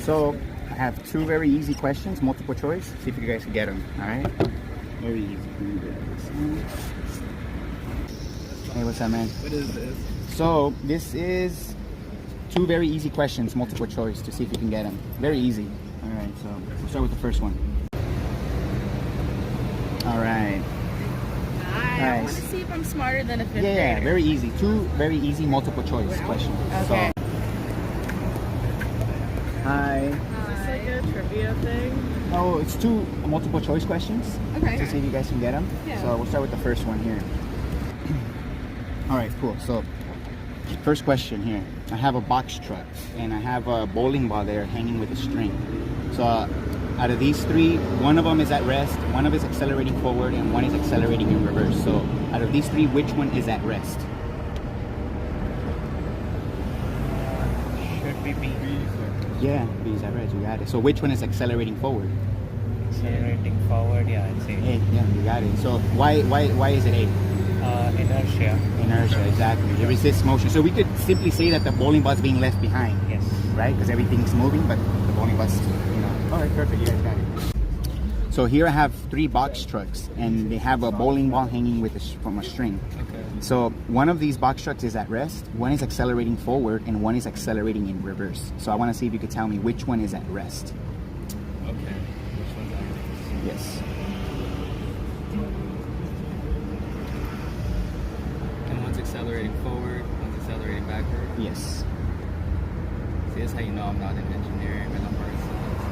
So I have two very easy questions, multiple choice. See if you guys can get them. All right. Very easy. Hey, what's up, man? What is this? So this is two very easy questions, multiple choice, to see if you can get them. Very easy. All right. So we'll start with the first one. All right. I want to see if I'm smarter than a fifth grader. Yeah, very easy. Two very easy multiple choice questions. Okay. So, hi. Is this like a trivia thing? Oh, it's two multiple choice questions. Okay. To see if you guys can get them. Yeah. So we'll start with the first one here. All right, cool. So first question here. I have a box truck and I have a bowling ball there hanging with a string. So out of these three, one of them is at rest, one of is accelerating forward, and one is accelerating in reverse. So out of these three, which one is at rest? Should be B. Yeah, B is at rest. You got it. So which one is accelerating forward? Accelerating forward, yeah, I'd say. A. Yeah, you got it. So why is it A? Inertia. Inertia, exactly. It resists motion. So we could simply say that the bowling ball is being left behind. Yes. Right? Because everything's moving, but the bowling ball's, All right, perfect. You guys got it. So here I have three box trucks, and they have a bowling ball hanging from a string. Okay. So one of these box trucks is at rest, one is accelerating forward, and one is accelerating in reverse. So I want to see if you could tell me which one is at rest. Okay. Which one's at rest? Yes. And one's accelerating forward, one's accelerating backward. Yes. See, that's how you know I'm not an engineer and I'm part of science.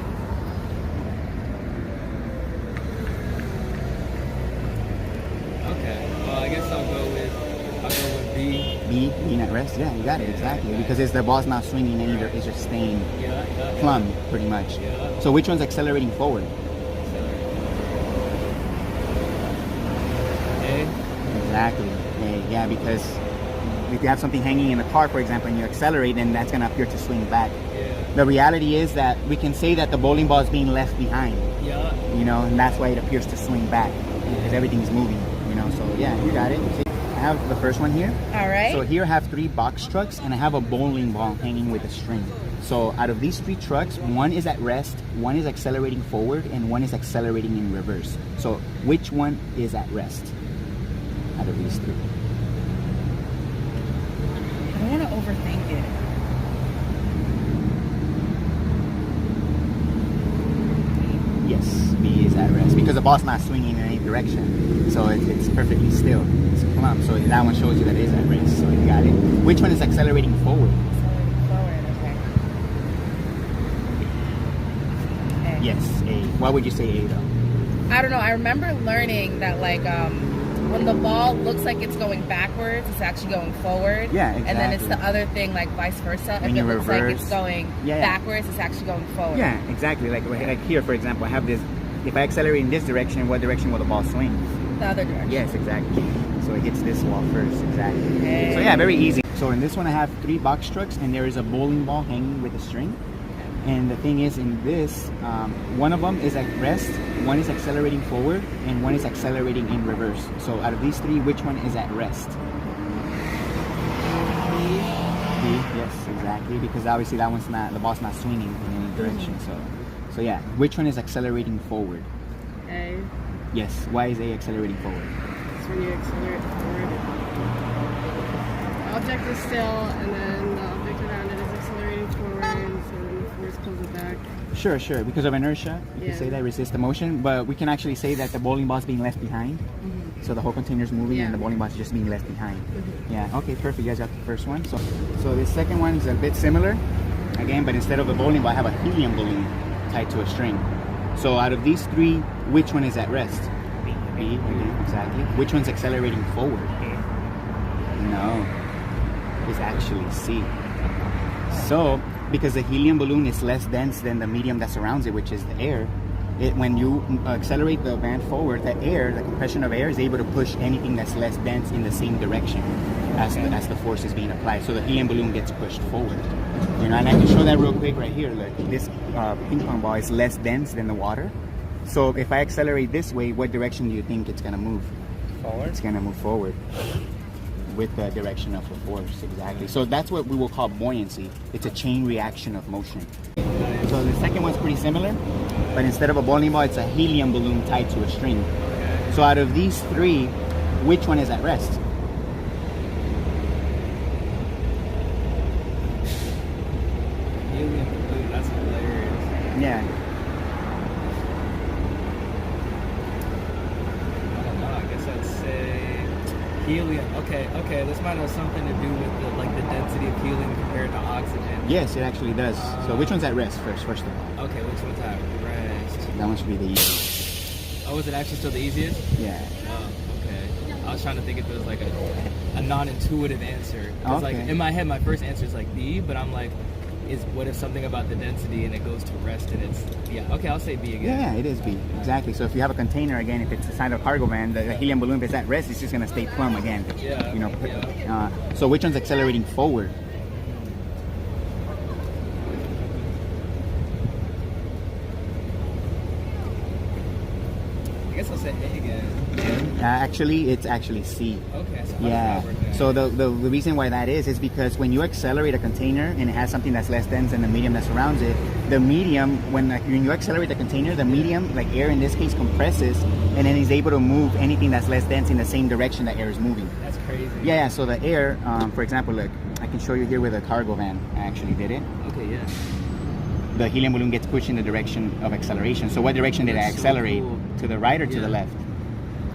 Okay. Well, I guess I'll go with B. B, being at rest? Yeah, you got it, exactly. Because the ball's not swinging either, it's just staying plumb, pretty much. Yeah. So which one's accelerating forward? A. Exactly. Yeah, because if you have something hanging in the car, for example, and you accelerate, then that's going to appear to swing back. Yeah. The reality is that we can say that the bowling ball is being left behind, Yeah. and that's why it appears to swing back, because everything's moving, So yeah, you got it. See, I have the first one here. All right. So here I have three box trucks, and I have a bowling ball hanging with a string. So out of these three trucks, one is at rest, one is accelerating forward, and one is accelerating in reverse. So which one is at rest out of these three? I don't want to overthink it. Yes, B is at rest because the ball's not swinging in any direction, so it's perfectly still. It's plumb, so that one shows you that it is at rest. So you got it. Which one is accelerating forward? Accelerating forward, okay. A. Yes, A. Why would you say A though? I don't know. I remember learning that when the ball looks like it's going backwards, it's actually going forward. Yeah, exactly. And then it's the other thing, like vice versa. When if you it looks like reverse. it's going backwards, it's actually going forward. Yeah, exactly. Like here, for example, I have this. If I accelerate in this direction, what direction will the ball swing? The other direction. Yes, exactly. So it hits this wall first, exactly. Okay. So yeah, very easy. So in this one, I have three box trucks, and there is a bowling ball hanging with a string. And the thing is, in this, one of them is at rest, one is accelerating forward, and one is accelerating in reverse. So out of these three, which one is at rest? B, yes, exactly. Because obviously that one's not, the ball's not swinging in any direction. So yeah, which one is accelerating forward? A. Yes. Why is A accelerating forward? It's when you accelerate forward. The object is still, and then the object around it is accelerating forward, so then the force pulls it back. Sure. Because of inertia, you can say Yeah. that resist the motion, but we can actually say that the bowling ball is being left behind. So the whole container is moving, and the bowling ball is just being left behind. Yeah. Okay. Perfect. You guys got the first one. So the second one is a bit similar, again, but instead of a bowling ball, I have a helium balloon tied to a string. So out of these three, which one is at rest? B. Again, exactly. Which one's accelerating forward? No, it's actually C. So, because the helium balloon is less dense than the medium that surrounds it, which is the air, when you accelerate the van forward, the compression of air is able to push anything that's less dense in the same direction as the force is being applied. So the helium balloon gets pushed forward. And I can show that real quick right here. Look, this ping pong ball is less dense than the water. So if I accelerate this way, what direction do you think it's gonna move? Forward. It's gonna move forward. with the direction of the force, exactly. So that's what we will call buoyancy. It's a chain reaction of motion. So the second one's pretty similar, but instead of a bowling ball, it's a helium balloon tied to a string. So out of these three, which one is at rest? Helium balloon, that's hilarious. Yeah. I don't know, I guess I'd say helium. Okay, this might have something to do with the density of helium compared to oxygen. Yes, it actually does. So which one's at rest first of all? Okay, which one's at rest? That one should be the easiest. Oh, is it actually still the easiest? Yeah. Oh, okay. I was trying to think if it was like a non-intuitive answer. Because like in my head, my first answer is like B, but I'm like, what if something about the density and it goes to rest and it's, okay, I'll say B again. Yeah, it is B, exactly. So if you have a container, again, if it's inside a cargo van, the helium balloon, if it's at rest, it's just gonna stay plumb again. Yeah. You know. So which one's accelerating forward? I guess I'll say A again. Actually, it's actually C. Okay. So Yeah. So the reason why that is because when you accelerate a container and it has something that's less dense than the medium that surrounds it, the medium, when you accelerate the container, the medium, like air in this case, compresses and then is able to move anything that's less dense in the same direction that air is moving. That's crazy. Yeah. So the air, for example, look, I can show you here with a cargo van. I actually did it. Okay, yeah. The helium balloon gets pushed in the direction of acceleration. So what direction did I That's so accelerate? cool. To the right or to the left?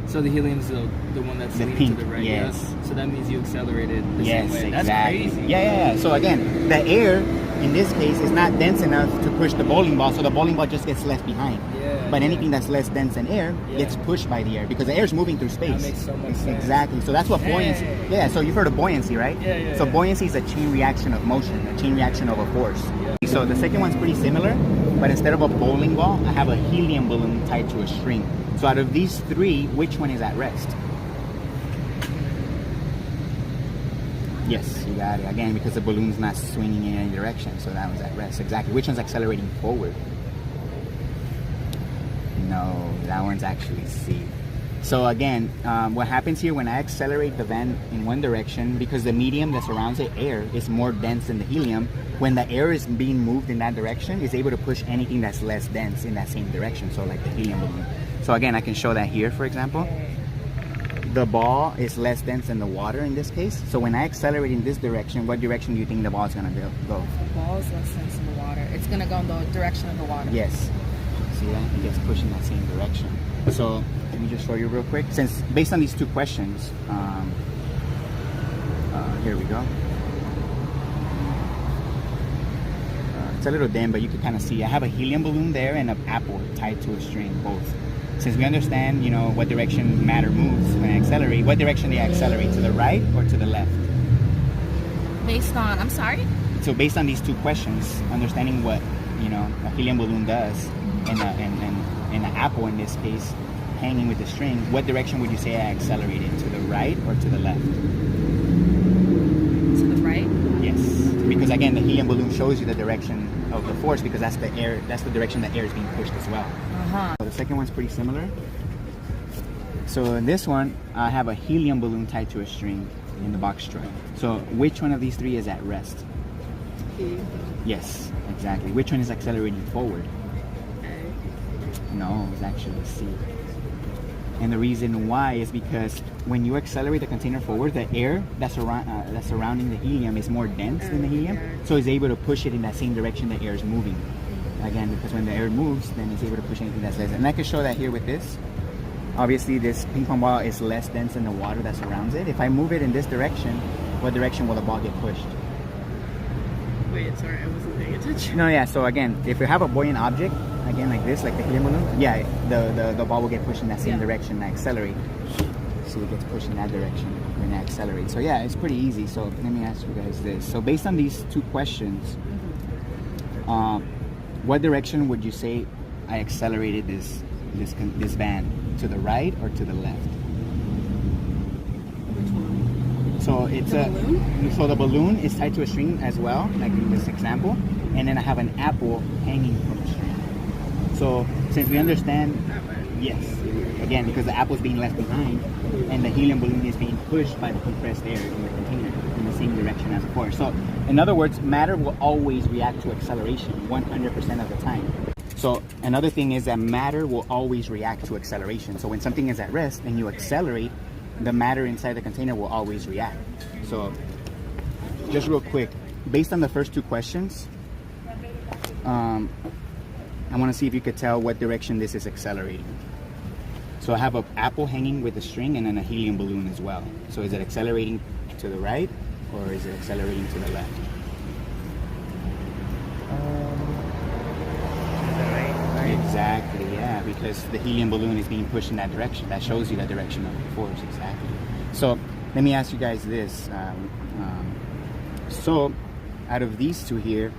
So the helium's the one that's The leaning pink, to the right. yes. Yeah? So that means you accelerated the Yes, same way. exactly. That's crazy. Yeah. So again, the air in this case is not dense enough to push the bowling ball, so the bowling ball just gets left behind. Yeah. But anything that's less dense than air gets pushed by the air because the air is moving through space. That makes so much sense. Exactly. So that's what buoyancy. Dang. Yeah. So you've heard of buoyancy, right? Yeah. So buoyancy is a chain reaction of motion, a chain reaction of a force. Yeah. So the second one's pretty similar, but instead of a bowling ball, I have a helium balloon tied to a string. So out of these three, which one is at rest? Yes, you got it. Again, because the balloon's not swinging in any direction, so that one's at rest. Exactly. Which one's accelerating forward? No, that one's actually C. So again, what happens here when I accelerate the van in one direction, because the medium that surrounds it, air, is more dense than the helium, when the air is being moved in that direction, it's able to push anything that's less dense in that same direction, so like the helium balloon. So again, I can show that here, for example. The ball is less dense than the water in this case. So when I accelerate in this direction, what direction do you think the ball is going to go? The ball is less dense than the water. It's going to go in the direction of the water. Yes. See that? It gets pushed in that same direction. So let me just show you real quick. Since based on these two questions, here we go. It's a little dim, but you can kind of see I have a helium balloon there and an apple tied to a string, both. Since we understand, what direction matter moves when I accelerate, what direction do I accelerate? To the right or to the left? Based on, I'm sorry? So based on these two questions, understanding what, a helium balloon does and an apple in this case, hanging with the string, what direction would you say I accelerated? To the right or to the left? To the right? Yes. Because again, the helium balloon shows you the direction of the force because that's the direction that air is being pushed as well. So the second one's pretty similar. So in this one, I have a helium balloon tied to a string in the box truck. So which one of these three is at rest? E. Yes, exactly. Which one is accelerating forward? A. No, it's actually C. And the reason why is because when you accelerate the container forward, the air that's surrounding the helium is more dense than the helium, so it's able to push it in that same direction the air is moving. Again, because when the air moves, then it's able to push anything that's less. And I can show that here with this. Obviously, this ping pong ball is less dense than the water that surrounds it. If I move it in this direction, what direction will the ball get pushed? Wait, sorry, I wasn't paying attention. No, yeah. So again, if you have a buoyant object, again like this, like the helium balloon, yeah, the ball will get pushed in that same direction. I accelerate, so it gets pushed in that direction when I accelerate. So yeah, it's pretty easy. So let me ask you guys this. So based on these two questions, what direction would you say I accelerated this van? To the right or to the left? So it's so the balloon is tied to a string as well, like in this example, and then I have an apple hanging from a string. So since we understand Yes. Again, because the apple is being left behind, and the helium balloon is being pushed by the compressed air in the container in the same direction as the force. So, in other words, matter will always react to acceleration 100% of the time. So, another thing is that matter will always react to acceleration. So, when something is at rest and you accelerate, the matter inside the container will always react. So, just real quick, based on the first two questions, I want to see if you could tell what direction this is accelerating. So I have an apple hanging with a string and then a helium balloon as well. So is it accelerating to the right or is it accelerating to the left? Exactly, yeah, because the helium balloon is being pushed in that direction. That shows you the direction of the force, exactly. So let me ask you guys this. So out of these two here,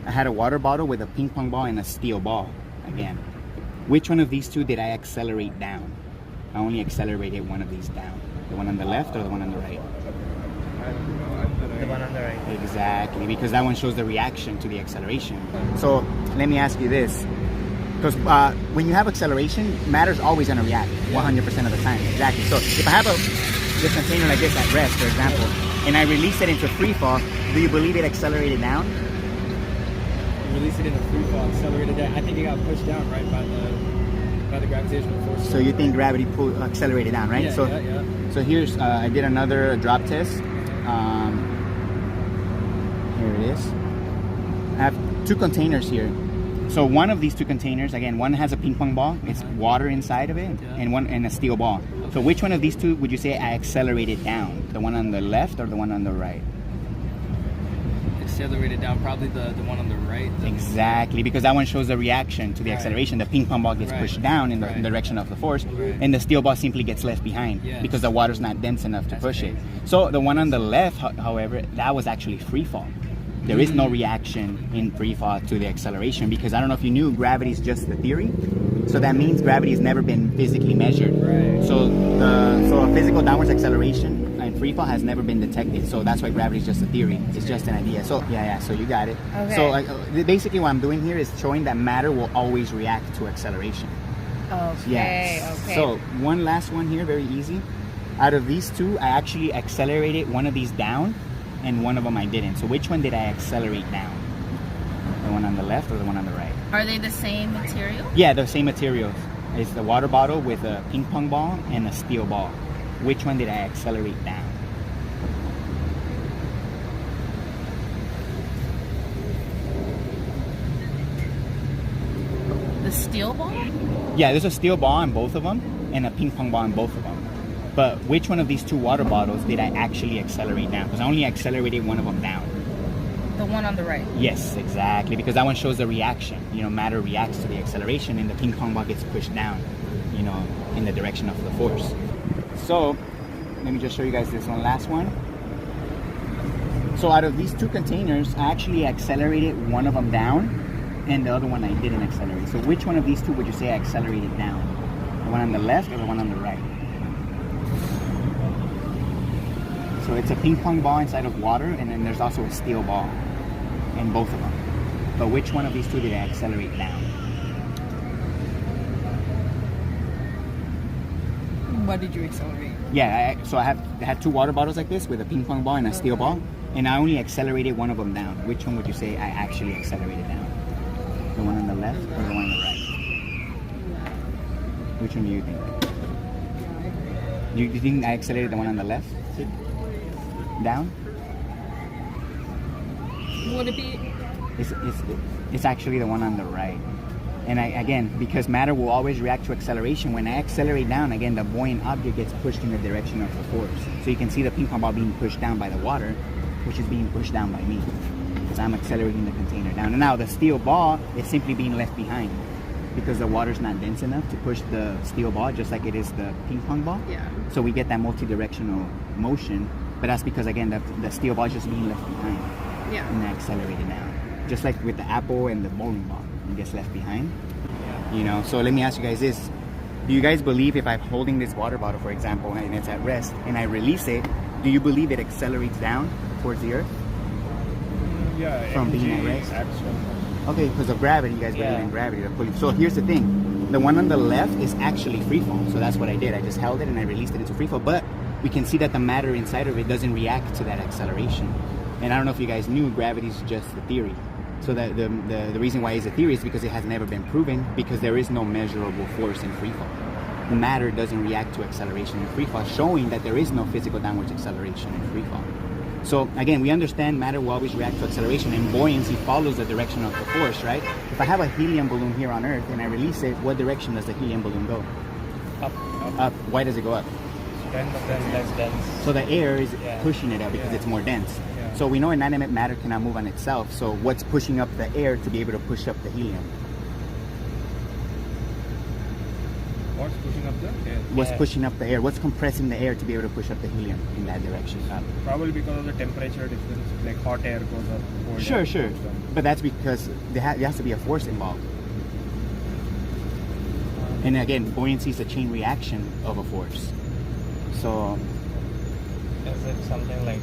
I had a water bottle with a ping pong ball and a steel ball again. Which one of these two did I accelerate down? I only accelerated one of these down. The one on the left or the one on the right? The one on the right. Exactly, because that one shows the reaction to the acceleration. So let me ask you this. Because when you have acceleration, matter's always going to react 100% of the time. Exactly. So if I have this container like this at rest, for example, and I release it into free fall, do you believe it accelerated down? Release it in a free fall, accelerated down. I think it got pushed down right by the gravitational force. So you think gravity accelerated down, right? Yeah, So, yeah. So here's I did another drop test. Here it is. I have two containers here. So one of these two containers, again, one has a ping pong ball. It's water inside of it, and a steel ball. So which one of these two would you say I accelerated down? The one on the left or the one on the right? Accelerated down, probably the one on the right. Exactly, because that one shows the reaction to the acceleration. The ping pong ball gets pushed down in the direction of the force, and the steel ball simply gets left behind because the water's not dense enough to push it. So the one on the left, however, that was actually free fall. There is no reaction in free fall to the acceleration because I don't know if you knew, gravity is just the theory. So that means gravity has never been physically measured. So a physical downwards acceleration in free fall has never been detected. So that's why gravity is just a theory. It's just an idea. So yeah. So you got it. Okay. So basically, what I'm doing here is showing that matter will always react to acceleration. Okay. So one last one here, very easy. Out of these two, I actually accelerated one of these down, and one of them I didn't. So which one did I accelerate down? The one on the left or the one on the right? Are they the same material? Yeah, the same materials. It's the water bottle with a ping pong ball and a steel ball. Which one did I accelerate down? The steel ball? Yeah, there's a steel ball on both of them and a ping pong ball on both of them. But which one of these two water bottles did I actually accelerate down? Because I only accelerated one of them down. The one on the right. Yes, exactly. Because that one shows the reaction. Matter reacts to the acceleration and the ping pong ball gets pushed down, in the direction of the force. So, let me just show you guys this one last one. So out of these two containers, I actually accelerated one of them down and the other one I didn't accelerate. So which one of these two would you say I accelerated down? The one on the left or the one on the right? So it's a ping pong ball inside of water, and then there's also a steel ball in both of them. But which one of these two did I accelerate down? What did you accelerate? Yeah, I had two water bottles like this with a ping pong ball and a steel ball, and I only accelerated one of them down. Which one would you say I actually accelerated down? The one on the left or the one on the right? Which one do you think? Do you think I accelerated the one on the left? Down? Would it be? It's actually the one on the right. And again, because matter will always react to acceleration, when I accelerate down, again, the buoyant object gets pushed in the direction of the force. So you can see the ping pong ball being pushed down by the water, which is being pushed down by me, because I'm accelerating the container down. And now the steel ball is simply being left behind, because the water's not dense enough to push the steel ball, just like it is the ping pong ball. Yeah. So we get that multi-directional motion, but that's because, again, the steel ball is just being left behind. Yeah. And accelerated down. Just like with the apple and the bowling ball, it gets left behind. So let me ask you guys this. Do you guys believe if I'm holding this water bottle, for example, and it's at rest, and I release it, do you believe it accelerates down towards the earth? Yeah. From being at rest? Action. Okay, because of gravity, you guys believe in gravity. So here's the thing. the one on the left is actually free fall. So that's what I did. I just held it and I released it into free fall. But we can see that the matter inside of it doesn't react to that acceleration. And I don't know if you guys knew, gravity is just a theory. So that the reason why it's a theory is because it has never been proven, because there is no measurable force in free fall. The matter doesn't react to acceleration in free fall, showing that there is no physical downwards acceleration in free fall. So again, we understand matter will always react to acceleration, and buoyancy follows the direction of the force, right? If I have a helium balloon here on Earth and I release it, what direction does the helium balloon go? Up. Up. Why does it go up? Then less dense. So the air is pushing it up because it's more dense. Yeah. So we know inanimate matter cannot move on itself. So what's pushing up the air to be able to push up the helium? What's pushing up the air? What's pushing up the air? What's compressing the air to be able to push up the helium in that direction? Probably because of the temperature difference, like hot air goes up. Cold Sure, air sure. goes down. But that's because there has to be a force involved. And again, buoyancy is a chain reaction of a force. So, Is it something like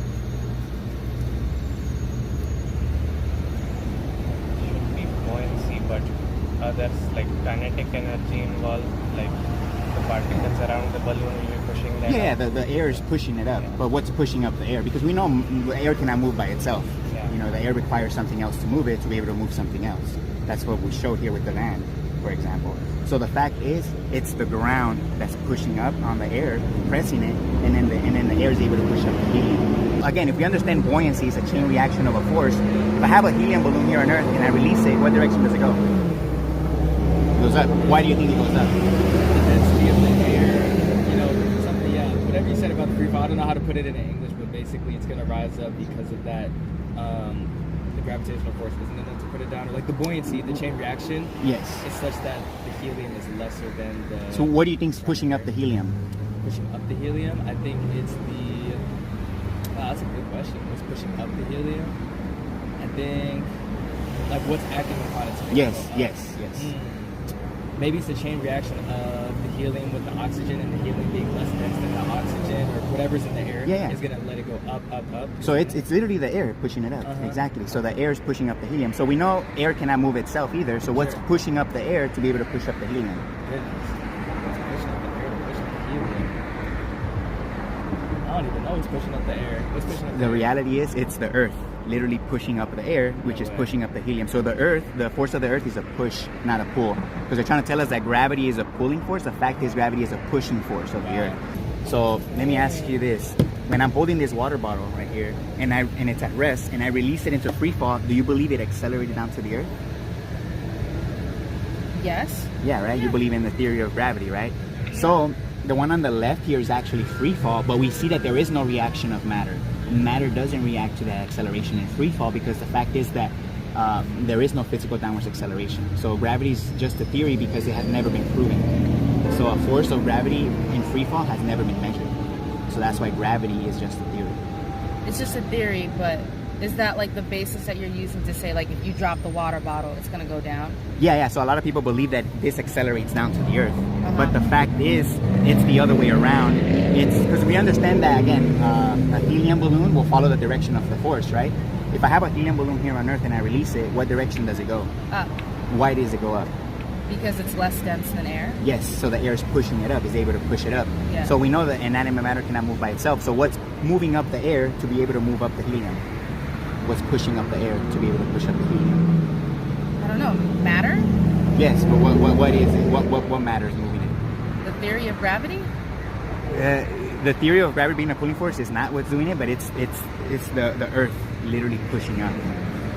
should be buoyancy, but there's like kinetic energy involved, like the particles around the balloon will be pushing that yeah, up. the air is pushing it up. But what's pushing up the air? Because we know the air cannot move by itself. Yeah. You know, the air requires something else to move it to be able to move something else. That's what we showed here with the van, for example. So the fact is, it's the ground that's pushing up on the air, pressing it, and then the air is able to push up the helium. Again, if we understand buoyancy is a chain reaction of a force, if I have a helium balloon here on Earth and I release it, what direction does it go? It goes up. Why do you think it goes up? The density of the air, you know, something, whatever you said about the free fall, I don't know how to put it in English, but basically it's going to rise up because of that, the gravitational force isn't enough to put it down. Or like the buoyancy, the chain reaction, Yes. it's such that the helium is lesser than the... So what do you think is pushing up the helium? Pushing up the helium? I think it's the... that's a good question. What's pushing up the helium? I think... Like what's acting upon it to make it Yes, go up? yes. Maybe it's the chain reaction of the helium with the oxygen, and the helium being less dense than the oxygen or whatever's in the air is going to let it go up, up, up. So it's literally the air pushing it up. Exactly. So the air is pushing up the helium. So we know air cannot move itself either. So what's pushing up the air to be able to push up the helium? Goodness. What's pushing up the air to push up the helium? I don't even know what's pushing up the air. What's pushing up the air? The reality is it's the earth literally pushing up the air, which is pushing up the helium. So the earth, the force of the earth is a push, not a pull. Because they're trying to tell us that gravity is a pulling force. The fact is gravity is a pushing force of the earth. So let me ask you this. When I'm holding this water bottle right here and it's at rest and I release it into free fall, do you believe it accelerated down to the earth? Yes. Yeah, right? You believe in the theory of gravity, right? So the one on the left here is actually free fall, but we see that there is no reaction of matter. Matter doesn't react to that acceleration in free fall because the fact is that there is no physical downwards acceleration. So gravity is just a theory because it has never been proven. So a force of gravity in free fall has never been measured. So that's why gravity is just a theory. It's just a theory, but is that like the basis that you're using to say like if you drop the water bottle, it's going to go down? Yeah. So a lot of people believe that this accelerates down to the earth. But the fact is, it's the other way around. It's because we understand that, again, a helium balloon will follow the direction of the force, right? If I have a helium balloon here on Earth and I release it, what direction does it go? Up. Why does it go up? Because it's less dense than air? Yes, so the air is pushing it up, is able to push it up. Yeah. So we know that inanimate matter cannot move by itself. So what's moving up the air to be able to move up the helium? What's pushing up the air to be able to push up the helium? I don't know. Matter? Yes, but what is it? What matter is moving it? The theory of gravity? The theory of gravity being a pulling force is not what's doing it, but it's the earth literally pushing up.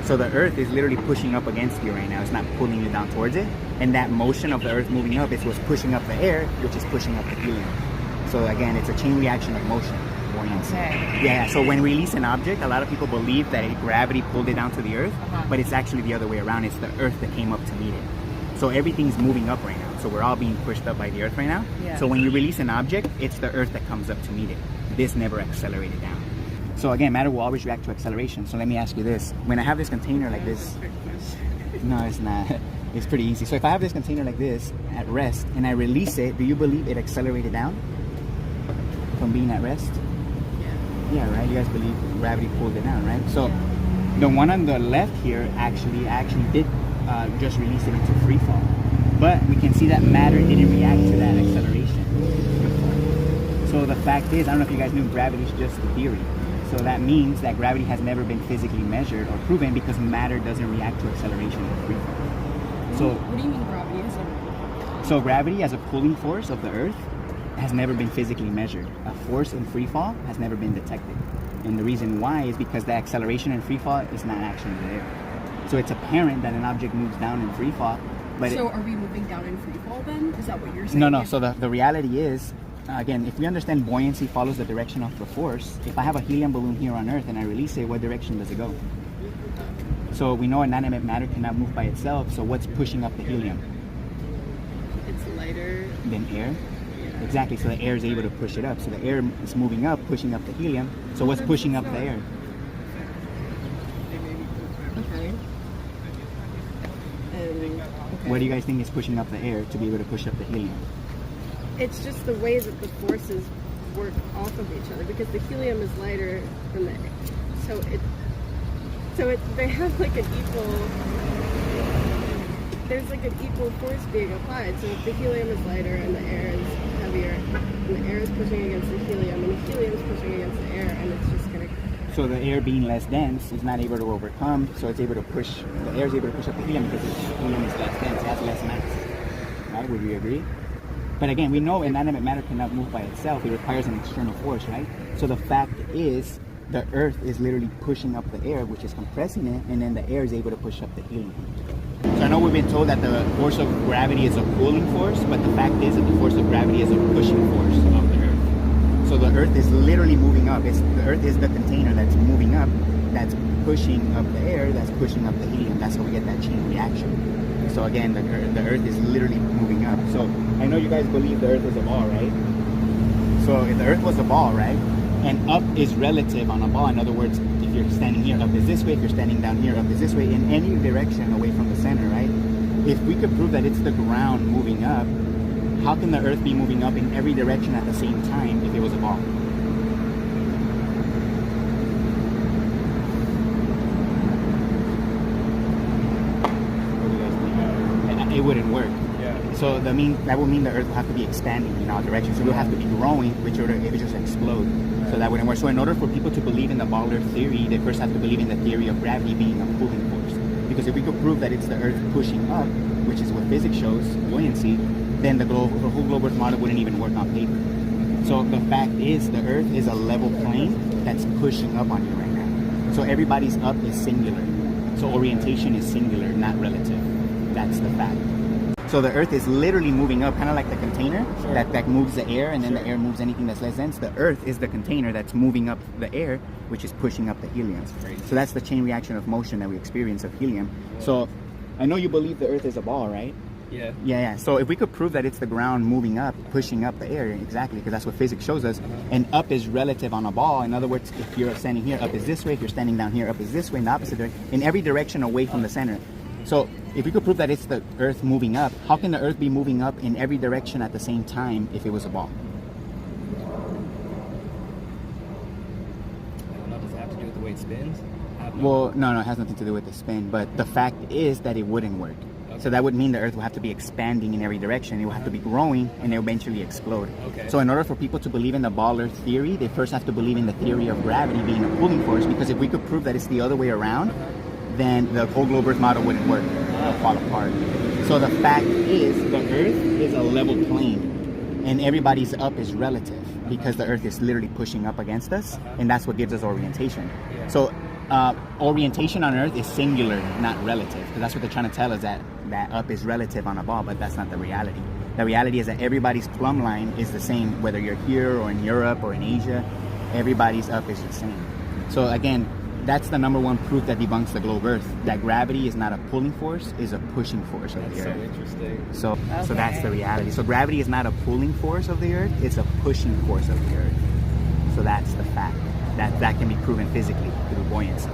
So the earth is literally pushing up against you right now. It's not pulling you down towards it. And that motion of the earth moving up is what's pushing up the air, which is pushing up the helium. So again, it's a chain reaction of motion. Buoyancy. Okay. Yeah, so when we release an object, a lot of people believe that gravity pulled it down to the earth, but it's actually the other way around. It's the earth that came up to meet it. So everything's moving up right now. So we're all being pushed up by the earth right now. Yeah. So when you release an object, it's the earth that comes up to meet it. This never accelerated down. So again, matter will always react to acceleration. So let me ask you this. When I have this container like this, no, it's not. It's pretty easy. So if I have this container like this at rest and I release it, do you believe it accelerated down from being at rest? Yeah, right? You guys believe gravity pulled it down, right? So the one on the left here actually did just release it into free fall. But we can see that matter didn't react to that acceleration. So the fact is, I don't know if you guys knew, gravity is just a theory. So that means that gravity has never been physically measured or proven because matter doesn't react to acceleration in free fall. So what do you mean gravity is a... So gravity as a pulling force of the Earth has never been physically measured. A force in free fall has never been detected. And the reason why is because the acceleration in free fall is not actually there. So it's apparent that an object moves down in free fall. But so are we moving down in free fall then? Is that what you're saying? No. So the reality is, again, if we understand buoyancy follows the direction of the force, if I have a helium balloon here on Earth and I release it, what direction does it go? So we know inanimate matter cannot move by itself, so what's pushing up the helium? It's lighter Than air? Yeah. Exactly, so the air is able to push it up. So the air is moving up, pushing up the helium. So what's pushing up the air? Okay. What do you guys think is pushing up the air to be able to push up the helium? It's just the way that the forces work off of each other, because the helium is lighter than the air. So they have like an equal, there's like an equal force being applied. So if the helium is lighter and the air is heavier, and the air is pushing against the helium, and the helium is pushing against the air, and it's just gonna... So the air being less dense is not able to overcome, so it's able to push, the air is able to push up the helium because the helium is less dense, it has less mass. Right, would you agree? But again, we know inanimate matter cannot move by itself, it requires an external force, right? So the fact is, the Earth is literally pushing up the air, which is compressing it, and then the air is able to push up the helium. So I know we've been told that the force of gravity is a pulling force, but the fact is that the force of gravity is a pushing force of the Earth. So the Earth is literally moving up. The Earth is the container that's moving up, that's pushing up the air, that's pushing up the helium. That's how we get that chain reaction. So again, the Earth is literally moving up. So I know you guys believe the Earth is a ball, right? So if the Earth was a ball, right? And up is relative on a ball. In other words, if you're standing here, up is this way. If you're standing down here, up is this way. In any direction away from the center, right? If we could prove that it's the ground moving up, how can the Earth be moving up in every direction at the same time if it was a ball? It wouldn't work. So that would mean the Earth will have to be expanding in all directions. So it will have to be growing, which it would just explode. So that wouldn't work. So in order for people to believe in the ball Earth theory, they first have to believe in the theory of gravity being a pulling force. Because if we could prove that it's the Earth pushing up, which is what physics shows, buoyancy, then the whole globe Earth model wouldn't even work on paper. So the fact is, the Earth is a level plane that's pushing up on you right now. So everybody's up is singular. So orientation is singular, not relative. That's the fact. So the Earth is literally moving up, kind of like the container that moves the air, and then the air moves anything that's less dense. The Earth is the container that's moving up the air, which is pushing up the helium. So that's the chain reaction of motion that we experience of helium. So I know you believe the Earth is a ball, right? Yeah. So if we could prove that it's the ground moving up, pushing up the air, exactly, because that's what physics shows us, and up is relative on a ball. In other words, if you're standing here, up is this way. If you're standing down here, up is this way, in the opposite direction, in every direction away from the center. So if we could prove that it's the Earth moving up, how can the Earth be moving up in every direction at the same time if it was a ball? I don't know, does it have to do with the way it spins? Well, no, it has nothing to do with the spin, but the fact is that it wouldn't work. Okay. So that would mean the Earth will have to be expanding in every direction. It will have to be growing, and it will eventually explode. Okay. So in order for people to believe in the ball Earth theory, they first have to believe in the theory of gravity being a pulling force, because if we could prove that it's the other way around, then the whole globe Earth model wouldn't work. It'll fall apart. So the fact is, the Earth is a level plane, and everybody's up is relative, because the Earth is literally pushing up against us, and that's what gives us orientation. So orientation on Earth is singular, not relative, because that's what they're trying to tell us, that up is relative on a ball, but that's not the reality. The reality is that everybody's plumb line is the same, whether you're here or in Europe or in Asia, everybody's up is the same. So again, that's the number one proof that debunks the globe Earth, that gravity is not a pulling force, is a pushing force of the Earth. So interesting. So that's the reality. So gravity is not a pulling force of the Earth, it's a pushing force of the Earth. So that's the fact. That can be proven physically through buoyancy.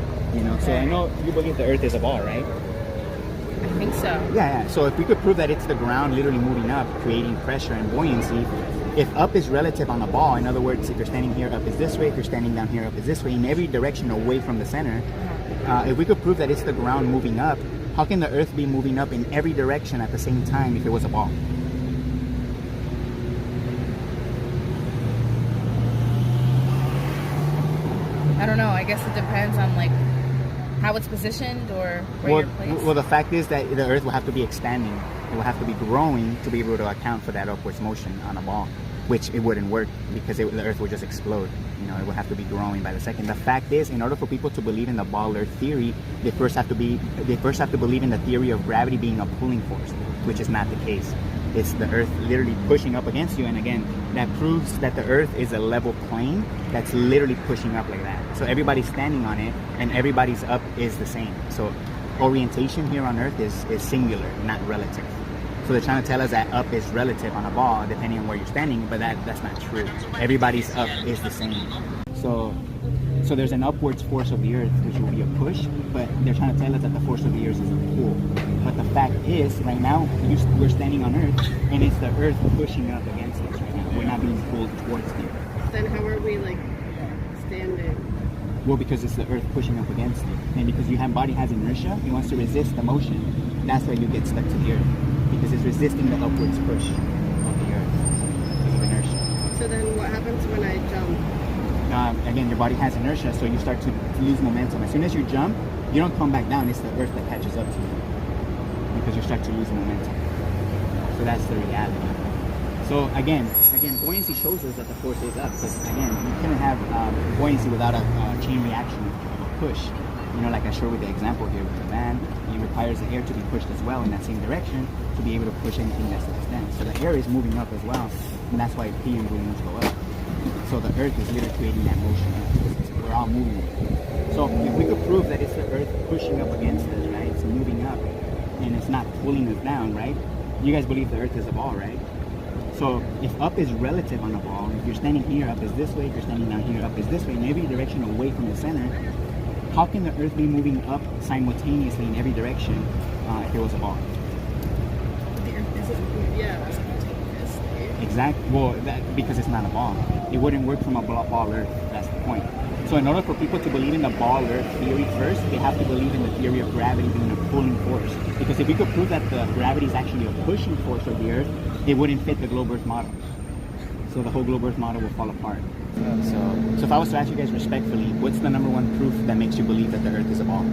So I know you believe the Earth is a ball, right? I think so. Yeah. So if we could prove that it's the ground literally moving up, creating pressure and buoyancy, if up is relative on a ball, in other words, if you're standing here, up is this way, if you're standing down here, up is this way, in every direction away from the center, if we could prove that it's the ground moving up, How can the Earth be moving up in every direction at the same time if it was a ball? I don't know. I guess it depends on like how it's positioned or where you're placed. Well, the fact is that the Earth will have to be expanding. It will have to be growing to be able to account for that upwards motion on a ball, which it wouldn't work because the Earth would just explode. You know, it would have to be growing by the second. The fact is, in order for people to believe in the ball Earth theory, they first have to believe in the theory of gravity being a pulling force, which is not the case. It's the Earth literally pushing up against you, and again, that proves that the Earth is a level plane that's literally pushing up like that. So everybody's standing on it, and everybody's up is the same. So orientation here on Earth is singular, not relative. So they're trying to tell us that up is relative on a ball, depending on where you're standing, but that's not true. Everybody's up is the same. So there's an upwards force of the Earth, which will be a push, but they're trying to tell us that the force of the Earth is a pull. But the fact is, right now, we're standing on Earth, and it's the Earth pushing up against us right now. We're not being pulled towards the Earth. Then how are we like standing? Well, because it's the Earth pushing up against it. And because your body has inertia, it wants to resist the motion. That's why you get stuck to the Earth. Because it's resisting the upwards push of the Earth because of inertia. So then what happens when I jump? Again, your body has inertia, so you start to lose momentum. As soon as you jump, you don't come back down. It's the Earth that catches up to you because you start to lose momentum. So that's the reality. So again, buoyancy shows us that the force is up because again, you couldn't have buoyancy without a chain reaction of a push. You know, like I showed with the example here with the van, it requires the air to be pushed as well in that same direction to be able to push anything that's extended. So the air is moving up as well, and that's why P and balloons go up. So the Earth is literally creating that motion. We're all moving. So if we could prove that it's the Earth pushing up against us, right? It's moving up, and it's not pulling us down, right? You guys believe the Earth is a ball, right? So if up is relative on a ball, if you're standing here, up is this way. If you're standing down here, up is this way. In every direction away from the center, how can the Earth be moving up simultaneously in every direction if it was a ball? The Earth isn't, yeah. Exactly. Well, because it's not a ball. It wouldn't work from a ball Earth. That's the point. So in order for people to believe in the ball Earth theory first, they have to believe in the theory of gravity being a pulling force. Because if we could prove that the gravity is actually a pushing force of the Earth, it wouldn't fit the globe Earth model. So the whole globe Earth model will fall apart. So if I was to ask you guys respectfully, what's the number one proof that makes you believe that the Earth is a ball?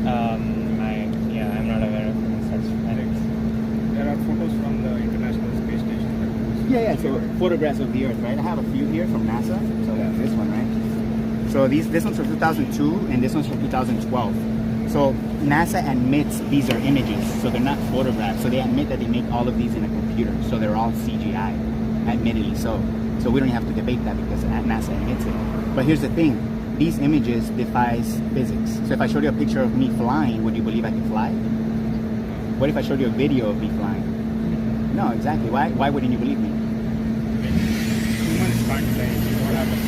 I'm not aware of such physics. There are photos from the International Space Station. Yeah, so photographs of the Earth, right? I have a few here from NASA. So this one, right? So this one's from 2002 and this one's from 2012. So NASA admits these are images, so they're not photographs. So they admit that they make all of these in a computer. So they're all CGI, admittedly. So we don't have to debate that because NASA admits it. But here's the thing. These images defies physics. So if I showed you a picture of me flying, would you believe I can fly? What if I showed you a video of me flying? No, exactly. Why wouldn't you believe me? Humans can't fly. What happens?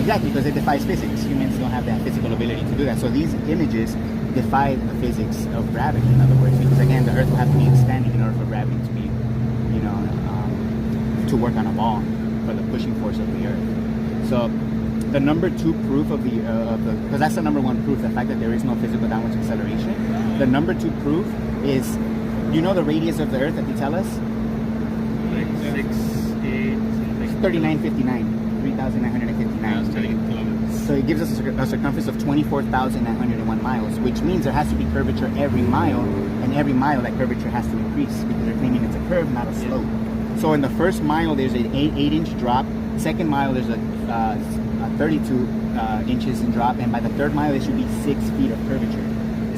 Exactly, because it defies physics. Humans don't have that physical ability to do that. So these images defy the physics of gravity, in other words, because again, the Earth will have to be expanding in order for gravity to be, to work on a ball for the pushing force of the Earth. So the number two proof of because that's the number one proof, the fact that there is no physical downward acceleration. The number two proof is, you know the radius of the Earth that they tell us? Like 3959, 3,959. So it gives us a circumference of 24,901 miles, which means there has to be curvature every mile, and every mile that curvature has to increase because they're claiming it's a curve, not a slope. So in the first mile, there's an 8-inch drop. Second mile, there's a 32 inches in drop, and by the third mile, there should be 6 feet of curvature.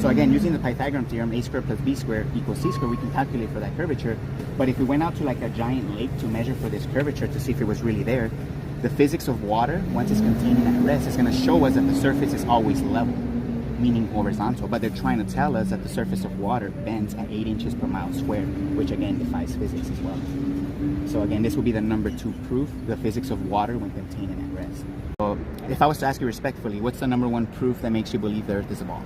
So again, using the Pythagorean theorem, a squared plus b squared equals c squared, we can calculate for that curvature. But if we went out to like a giant lake to measure for this curvature to see if it was really there, the physics of water, once it's contained at rest, is going to show us that the surface is always level, meaning horizontal. But they're trying to tell us that the surface of water bends at 8 inches per mile squared, which again defies physics as well. So again, this will be the number two proof, the physics of water when contained and at rest. So if I was to ask you respectfully, what's the number one proof that makes you believe the Earth is a ball?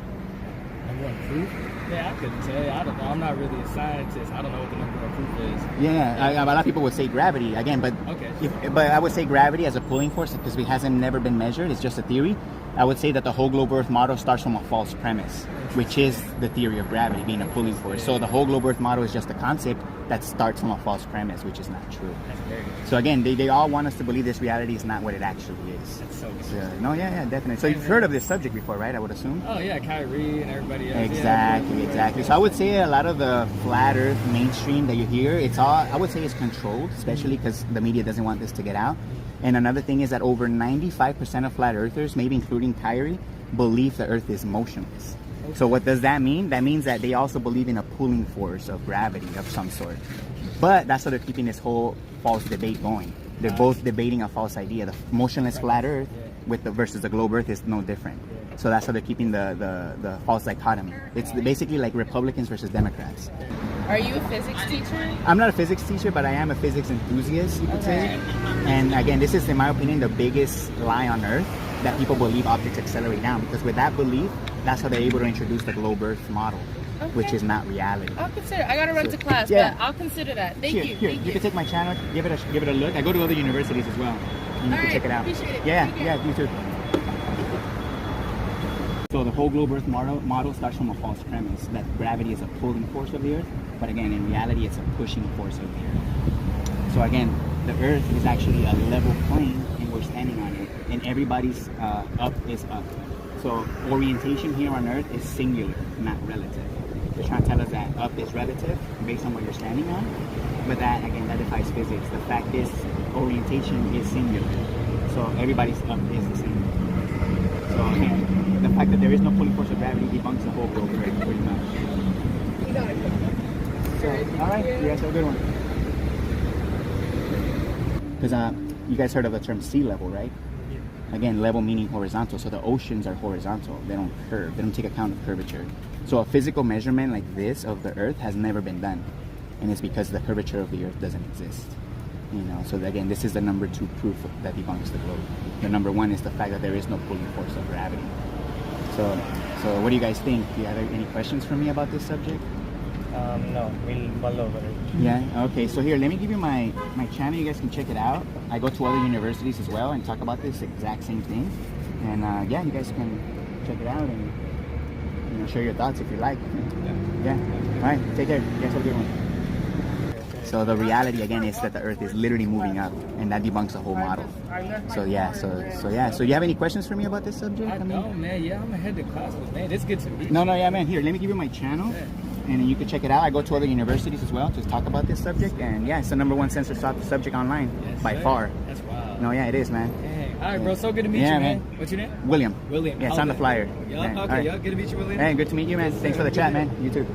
Number one proof? Yeah, I couldn't tell you. I don't know. I'm not really a scientist. I don't know what the number one proof is. Yeah, a lot of people would say gravity again, but okay. But I would say gravity as a pulling force because it hasn't never been measured. It's just a theory. I would say that the whole globe Earth model starts from a false premise, which is the theory of gravity being a pulling force. So the whole globe Earth model is just a concept that starts from a false premise, which is not true. That's very good. So again, they all want us to believe this reality is not what it actually is. That's so good. So, no, yeah, definitely. So you've heard of this subject before, right? I would assume. Oh yeah, Kyrie and everybody else. Exactly. So I would say a lot of the flat Earth mainstream that you hear, it's all, I would say, it's controlled, especially because the media doesn't want this to get out. And another thing is that over 95% of flat earthers, maybe including Kyrie, believe the Earth is motionless. Okay. So what does that mean? That means that they also believe in a pulling force of gravity of some sort. But that's how they're keeping this whole false debate going. They're both debating a false idea. The motionless flat Earth with the versus the globe Earth is no different. So that's how they're keeping the false dichotomy. It's basically like Republicans versus Democrats. Are you a physics teacher? I'm not a physics teacher, but I am a physics enthusiast, you could say. And again, this is, in my opinion, the biggest lie on Earth, that people believe objects accelerate down. Because with that belief, that's how they're able to introduce the globe Earth model, which is not reality. I'll consider. I gotta run to class, but I'll consider that. Thank you. Here, you can take my channel, give it a look. I go to other universities as well, and you can check it out. Appreciate it. Yeah, you too. So the whole globe Earth model starts from a false premise that gravity is a pulling force of the Earth, but again, in reality, it's a pushing force of the Earth. So again, the Earth is actually a level plane, and we're standing on it, and everybody's up is up. So orientation here on Earth is singular, not relative. They're trying to tell us that up is relative based on what you're standing on, but that, again, that defies physics. The fact is, orientation is singular, so everybody's up is the same. So again, the fact that there is no pulling force of gravity debunks the whole globe Earth, pretty much. So, all right, you guys have a good one. Because you guys heard of the term sea level, right? Again, level meaning horizontal. So the oceans are horizontal. They don't curve. They don't take account of curvature. So a physical measurement like this of the Earth has never been done. And it's because the curvature of the Earth doesn't exist. You know, so again, this is the number 2 proof that debunks the globe. The number 1 is the fact that there is no pulling force of gravity. So what do you guys think? Do you have any questions for me about this subject? No, we'll mull over it. Yeah, okay. So here, let me give you my channel. You guys can check it out. I go to other universities as well and talk about this exact same thing. And yeah, you guys can check it out and share your thoughts if you like. Yeah. All right, take care. You guys have a good one. So the reality again is that the Earth is literally moving up, and that debunks the whole model. So yeah. So you have any questions for me about this subject? I don't, man. Yeah, I'm gonna head to class, but man, it's good to meet you. No, yeah, man. Here, let me give you my channel. And you can check it out. I go to other universities as well to talk about this subject. And yeah, it's the number 1 censored subject online by far. That's wild. No, yeah, it is, man. Dang. All right, bro. So good to meet you, man. What's your name? William. William. Yeah, it's on the flyer. Yeah, okay. Right. Yeah, good to meet you, William. Hey, good to meet you, man. Thanks for the chat, man. You too.